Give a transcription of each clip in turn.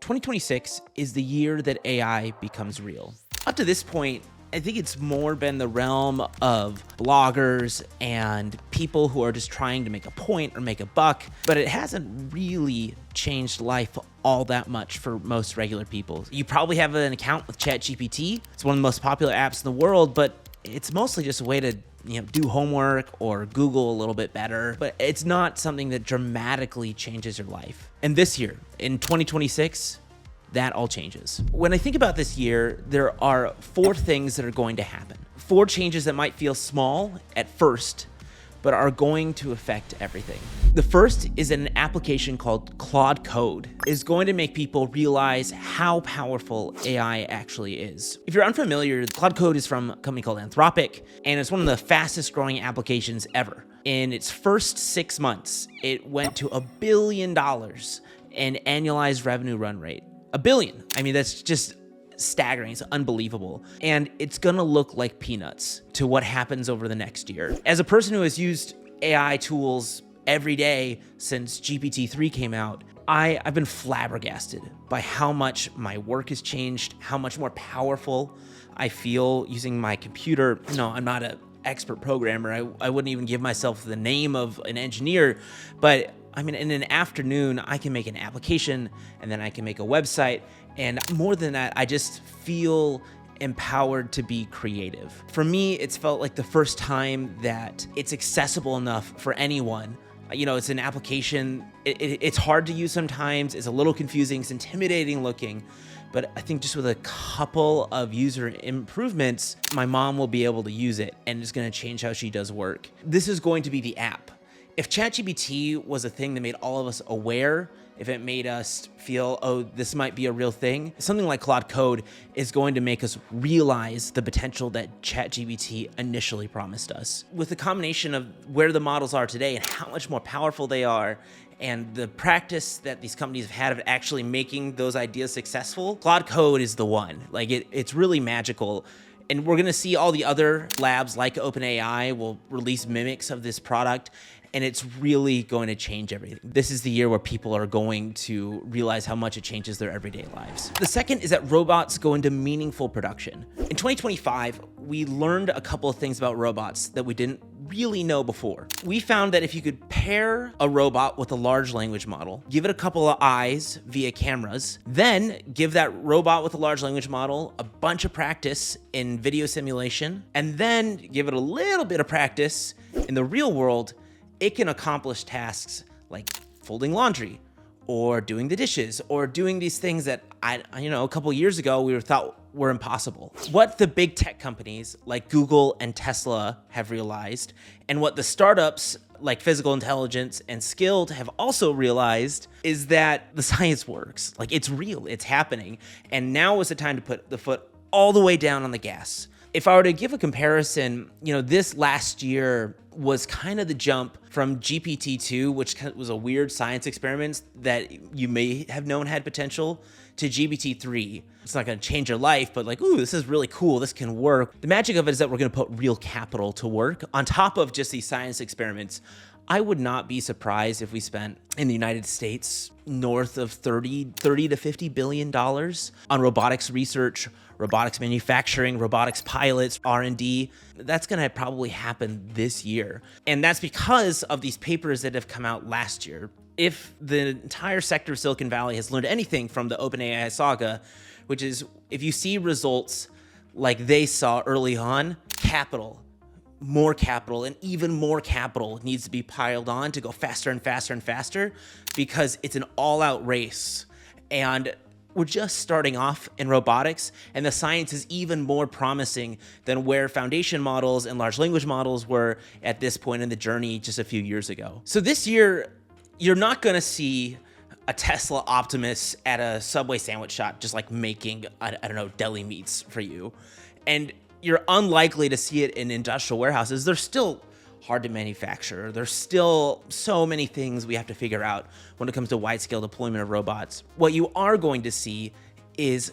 2026 is the year that AI becomes real. Up to this point, I think it's more been the realm of bloggers and people who are just trying to make a point or make a buck, but it hasn't really changed life all that much for most regular people. You probably have an account with ChatGPT. It's one of the most popular apps in the world, but it's mostly just a way to do homework or Google a little bit better, but it's not something that dramatically changes your life. And this year, in 2026, that all changes. When I think about this year, there are 4 things that are going to happen. 4 changes that might feel small at first, but are going to affect everything. The first is an application called Claude Code. Is going to make people realize how powerful AI actually is. If you're unfamiliar, Claude Code is from a company called Anthropic, and it's one of the fastest growing applications ever. In its first 6 months, it went to $1 billion in annualized revenue run rate. $1 billion. I mean, that's just staggering. It's unbelievable. And it's gonna look like peanuts to what happens over the next year. As a person who has used AI tools every day since GPT-3 came out, I've been flabbergasted by how much my work has changed, how much more powerful I feel using my computer. No, I'm not an expert programmer. I wouldn't even give myself the name of an engineer, but I mean, in an afternoon, I can make an application and then I can make a website. And more than that, I just feel empowered to be creative. For me, it's felt like the first time that it's accessible enough for anyone. It's an application. It's hard to use sometimes. It's a little confusing. It's intimidating looking. But I think just with a couple of user improvements, my mom will be able to use it and it's going to change how she does work. This is going to be the app. If ChatGPT was a thing that made all of us aware, if it made us feel, oh, this might be a real thing, something like Claude Code is going to make us realize the potential that ChatGPT initially promised us. With the combination of where the models are today and how much more powerful they are, and the practice that these companies have had of actually making those ideas successful, Claude Code is the one. Like it's really magical. And we're gonna see all the other labs like OpenAI will release mimics of this product, and it's really going to change everything. This is the year where people are going to realize how much it changes their everyday lives. The second is that robots go into meaningful production. In 2025, we learned a couple of things about robots that we didn't really know before. We found that if you could pair a robot with a large language model, give it a couple of eyes via cameras, then give that robot with a large language model a bunch of practice in video simulation, and then give it a little bit of practice in the real world, it can accomplish tasks like folding laundry or doing the dishes or doing these things that a couple years ago we thought were impossible. What the big tech companies like Google and Tesla have realized, and what the startups like Physical Intelligence and Skilled have also realized, is that the science works. Like, it's real, it's happening. And now is the time to put the foot all the way down on the gas. If I were to give a comparison, this last year was kind of the jump from GPT-2, which was a weird science experiment that you may have known had potential, to GPT-3. It's not going to change your life, but like, ooh, this is really cool. This can work. The magic of it is that we're going to put real capital to work on top of just these science experiments. I would not be surprised if we spent in the United States north of 30 to $50 billion on robotics research, robotics manufacturing, robotics pilots, R&D. That's gonna probably happen this year. And that's because of these papers that have come out last year. If the entire sector of Silicon Valley has learned anything from the OpenAI saga, which is if you see results like they saw early on, more capital and even more capital needs to be piled on to go faster and faster and faster, because it's an all-out race. And we're just starting off in robotics, and the science is even more promising than where foundation models and large language models were at this point in the journey just a few years ago. So this year, you're not gonna see a Tesla Optimus at a Subway sandwich shop just like making, deli meats for you. And you're unlikely to see it in industrial warehouses. They're still hard to manufacture. There's still so many things we have to figure out when it comes to wide-scale deployment of robots. What you are going to see is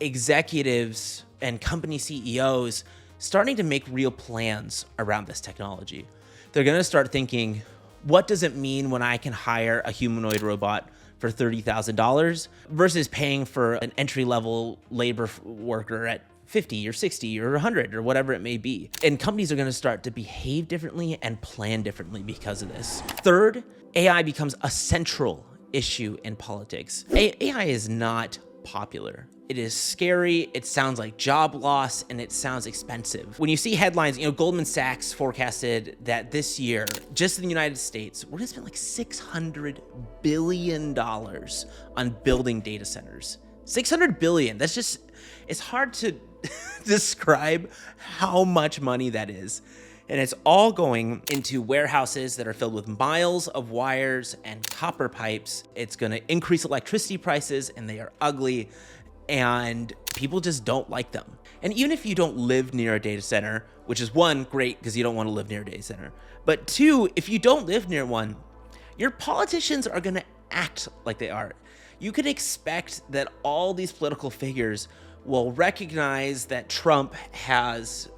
executives and company CEOs starting to make real plans around this technology. They're gonna start thinking, what does it mean when I can hire a humanoid robot for $30,000 versus paying for an entry-level labor worker at 50 or 60 or 100 or whatever it may be. And companies are going to start to behave differently and plan differently because of this. Third, AI becomes a central issue in politics. AI is not popular. It is scary, it sounds like job loss, and it sounds expensive. When you see headlines, Goldman Sachs forecasted that this year, just in the United States, we're gonna spend like $600 billion on building data centers. 600 billion, that's just, it's hard to describe how much money that is. And it's all going into warehouses that are filled with miles of wires and copper pipes. It's gonna increase electricity prices, and they are ugly, and people just don't like them. And even if you don't live near a data center, which is one, great, because you don't want to live near a data center, but two, if you don't live near one, your politicians are gonna act like they are. You can expect that all these political figures will recognize that Trump has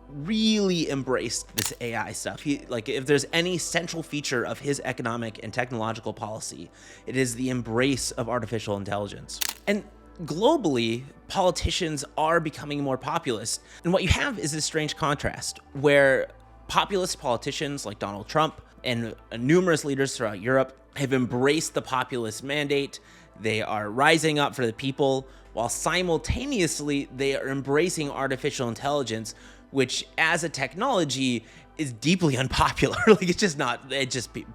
really embraced this AI stuff. If there's any central feature of his economic and technological policy, it is the embrace of artificial intelligence. And globally, politicians are becoming more populist. And what you have is this strange contrast where populist politicians like Donald Trump and numerous leaders throughout Europe have embraced the populist mandate. They are rising up for the people, while simultaneously they are embracing artificial intelligence, which as a technology is deeply unpopular.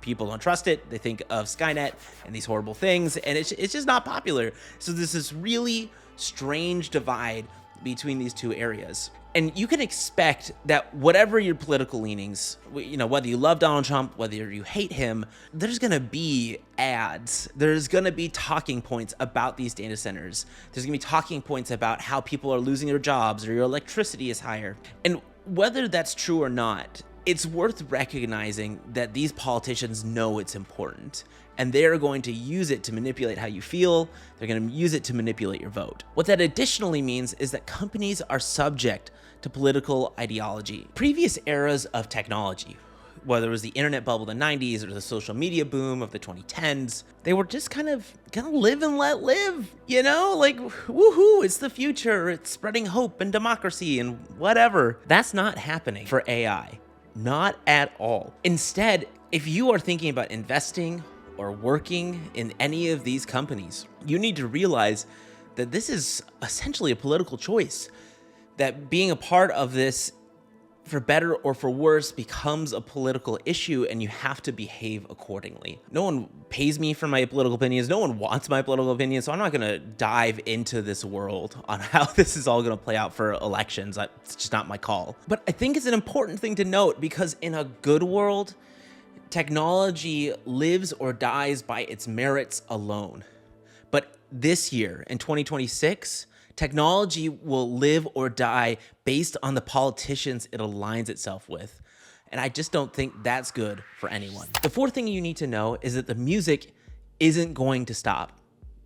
People don't trust it. They think of Skynet and these horrible things, and it's just not popular. So there's this really strange divide between these two areas. And you can expect that whatever your political leanings, whether you love Donald Trump, whether you hate him, there's gonna be ads. There's gonna be talking points about these data centers. There's gonna be talking points about how people are losing their jobs or your electricity is higher. And whether that's true or not, it's worth recognizing that these politicians know it's important, and they're going to use it to manipulate how you feel. They're going to use it to manipulate your vote. What that additionally means is that companies are subject to political ideology. Previous eras of technology, whether it was the internet bubble of the 90s or the social media boom of the 2010s, they were just kind of live and let live, woohoo, it's the future, it's spreading hope and democracy and whatever. That's not happening for AI. Not at all. Instead, if you are thinking about investing or working in any of these companies, you need to realize that this is essentially a political choice, that being a part of this, for better or for worse, becomes a political issue, and you have to behave accordingly. No one pays me for my political opinions. No one wants my political opinions, so I'm not gonna dive into this world on how this is all gonna play out for elections. It's just not my call. But I think it's an important thing to note, because in a good world, technology lives or dies by its merits alone. But this year, in 2026, technology will live or die based on the politicians it aligns itself with. And I just don't think that's good for anyone. The fourth thing you need to know is that the music isn't going to stop.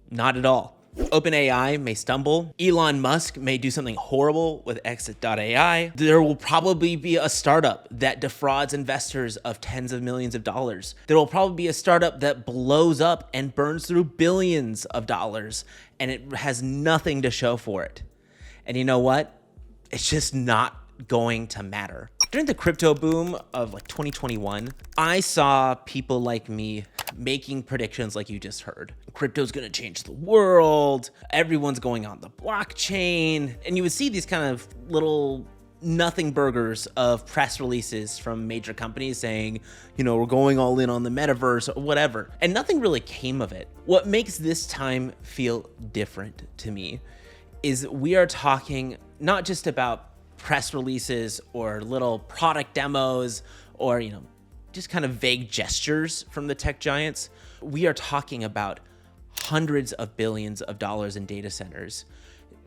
Not at all. OpenAI may stumble. Elon Musk may do something horrible with Exit.ai. There will probably be a startup that defrauds investors of tens of millions of dollars. There will probably be a startup that blows up and burns through billions of dollars, and it has nothing to show for it. And you know what? It's just not going to matter. During the crypto boom of 2021, I saw people like me making predictions like you just heard. Crypto's gonna change the world. Everyone's going on the blockchain. And you would see these kind of little nothing burgers of press releases from major companies saying, we're going all in on the metaverse or whatever. And nothing really came of it. What makes this time feel different to me is we are talking not just about press releases or little product demos or, just kind of vague gestures from the tech giants. We are talking about hundreds of billions of dollars in data centers,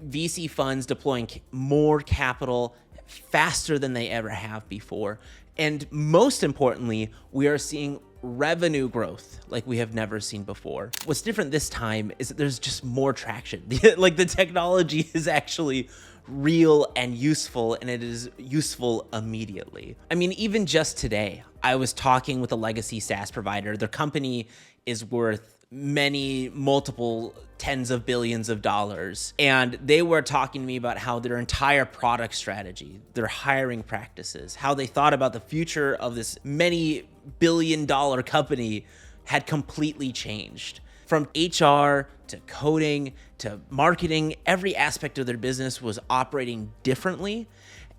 VC funds deploying more capital faster than they ever have before. And most importantly, we are seeing revenue growth like we have never seen before. What's different this time is that there's just more traction. The technology is actually real and useful, and it is useful immediately. I mean, even just today, I was talking with a legacy SaaS provider. Their company is worth many multiple tens of billions of dollars. And they were talking to me about how their entire product strategy, their hiring practices, how they thought about the future of this many billion-dollar company had completely changed. From HR to coding to marketing, every aspect of their business was operating differently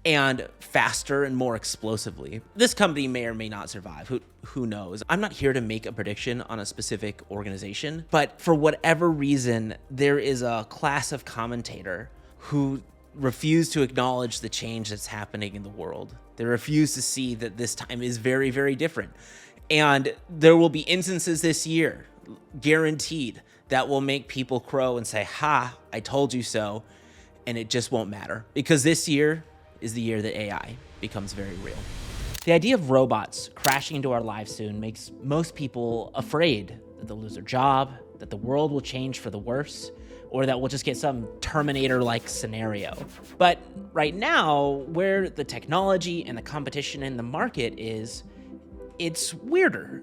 and faster and more explosively. This company may or may not survive. Who knows? I'm not here to make a prediction on a specific organization, but for whatever reason, there is a class of commentator who refuse to acknowledge the change that's happening in the world. They refuse to see that this time is very, very different. And there will be instances this year, guaranteed, that will make people crow and say, ha, I told you so. And it just won't matter, because this year is the year that AI becomes very real. The idea of robots crashing into our lives soon makes most people afraid that they'll lose their job, that the world will change for the worse, or that we'll just get some Terminator-like scenario. But right now, where the technology and the competition in the market is, it's weirder.